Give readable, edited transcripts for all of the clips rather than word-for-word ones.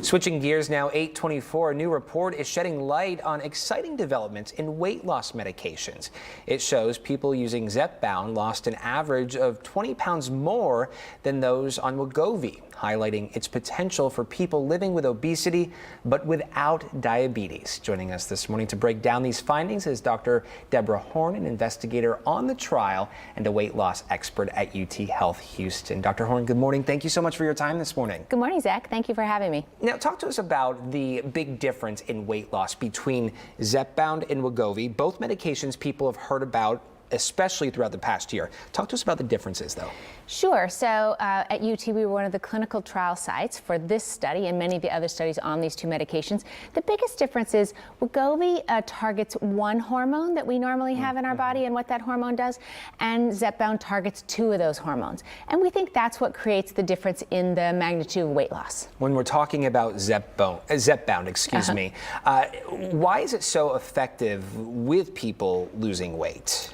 Switching gears now, 8:24, a new report is shedding light on exciting developments in weight loss medications. It shows people using Zepbound lost an average of 20 pounds more than those on Wegovy, highlighting its potential for people living with obesity but without diabetes. Joining us this morning to break down these findings is Dr. Deborah Horn, an investigator on the trial and a weight loss expert at UT Health Houston. Dr. Horn, good morning. Thank you so much for your time this morning. Good morning, Zach. Thank you for having me. Now, talk to us about the big difference in weight loss between Zepbound and Wegovy, both medications people have heard about, especially throughout the past year. Talk to us about the differences, though. Sure. So at UT, we were one of the clinical trial sites for this study and many of the other studies on these two medications. The biggest difference is Wegovy targets one hormone that we normally have in our body and what that hormone does, and Zepbound targets two of those hormones. And we think that's what creates the difference in the magnitude of weight loss. When we're talking about Zepbound, why is it so effective with people losing weight?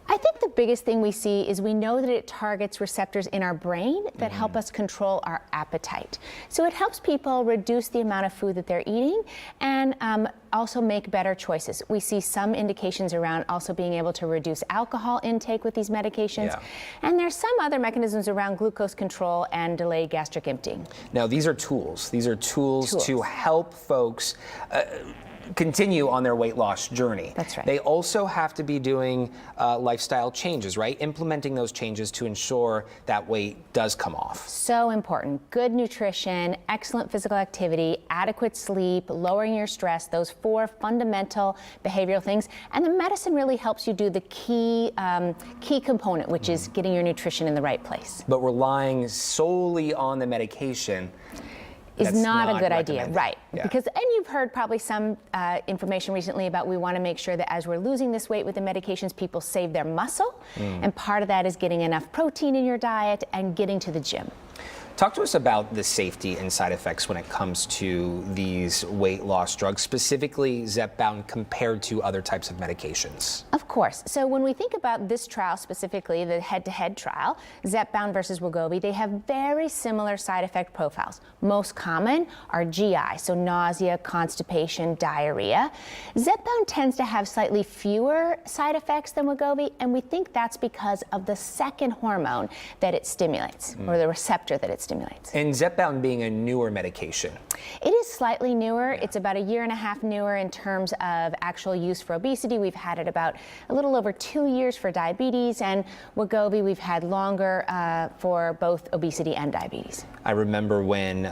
I think the biggest thing we see is we know that it targets receptors in our brain that help us control our appetite. So it helps people reduce the amount of food that they're eating and also make better choices. We see some indications around also being able to reduce alcohol intake with these medications. Yeah. And there's some other mechanisms around glucose control and delayed gastric emptying. Now, these are tools. These are tools to help folks continue on their weight loss journey. That's right. They also have to be doing lifestyle changes, right? Implementing those changes to ensure that weight does come off. So important. Good nutrition, excellent physical activity, adequate sleep, lowering your stress, those four fundamental behavioral things. And the medicine really helps you do the key component, which is getting your nutrition in the right place. But relying solely on the medication is not a good idea, right? Yeah. Because, and you've heard probably some information recently about we want to make sure that as we're losing this weight with the medications, people save their muscle. And part of that is getting enough protein in your diet and getting to the gym. Talk to us about the safety and side effects when it comes to these weight loss drugs, specifically Zepbound compared to other types of medications. Of course. So when we think about this trial specifically, the head-to-head trial, Zepbound versus Wegovy, they have very similar side effect profiles. Most common are GI, so nausea, constipation, diarrhea. Zepbound tends to have slightly fewer side effects than Wegovy, and we think that's because of the second hormone that it stimulates, or the receptor that it stimulates. And Zepbound being a newer medication. It is slightly newer. Yeah. It's about a year and a half newer in terms of actual use for obesity. We've had it about a little over 2 years for diabetes, and Wegovy we've had longer for both obesity and diabetes. I remember when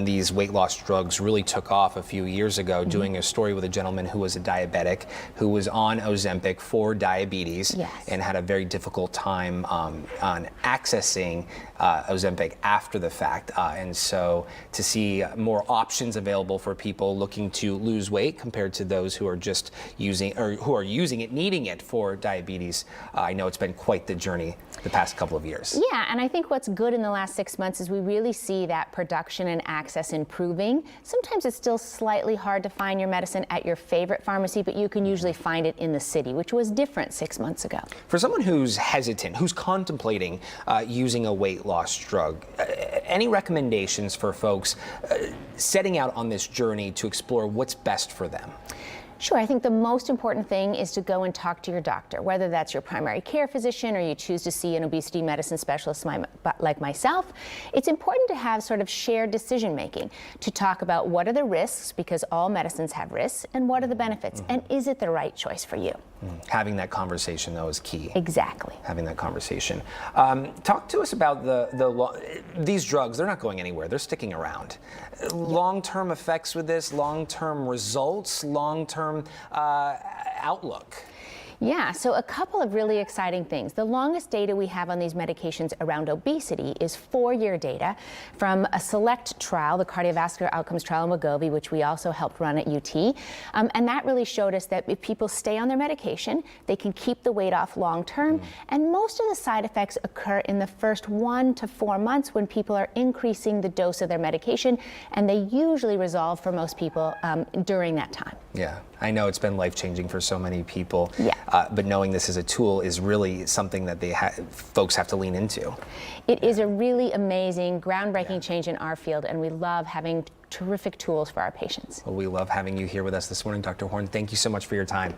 these weight loss drugs really took off a few years ago, doing a story with a gentleman who was a diabetic who was on Ozempic for diabetes. Yes. And had a very difficult time on accessing Ozempic after the fact. And so to see more options available for people looking to lose weight compared to those who are just using, or who are using it, needing it for diabetes, I know it's been quite the journey the past couple of years. Yeah, and I think what's good in the last 6 months is we really see that production and access improving. Sometimes it's still slightly hard to find your medicine at your favorite pharmacy, but you can usually find it in the city, which was different 6 months ago. For someone who's hesitant, who's contemplating using a weight loss drug, any recommendations for folks setting out on this journey to explore what's best for them? Sure. I think the most important thing is to go and talk to your doctor, whether that's your primary care physician or you choose to see an obesity medicine specialist like myself. It's important to have sort of shared decision making, to talk about what are the risks, because all medicines have risks, and what are the benefits, and is it the right choice for you? Having that conversation, though, is key. Exactly. Having that conversation. Talk to us about these drugs. They're not going anywhere. They're sticking around. Long-term effects with this, long-term results, long-term outlook. Yeah, so a couple of really exciting things. The longest data we have on these medications around obesity is 4-year data from a select trial, the cardiovascular outcomes trial in Wegovy, which we also helped run at UT. And that really showed us that if people stay on their medication, they can keep the weight off long term. And most of the side effects occur in the first 1 to 4 months when people are increasing the dose of their medication, and they usually resolve for most people during that time. Yeah, I know it's been life-changing for so many people. Yeah. But knowing this as a tool is really something that folks have to lean into. It is a really amazing, groundbreaking change in our field, and we love having terrific tools for our patients. Well, we love having you here with us this morning, Dr. Horn. Thank you so much for your time.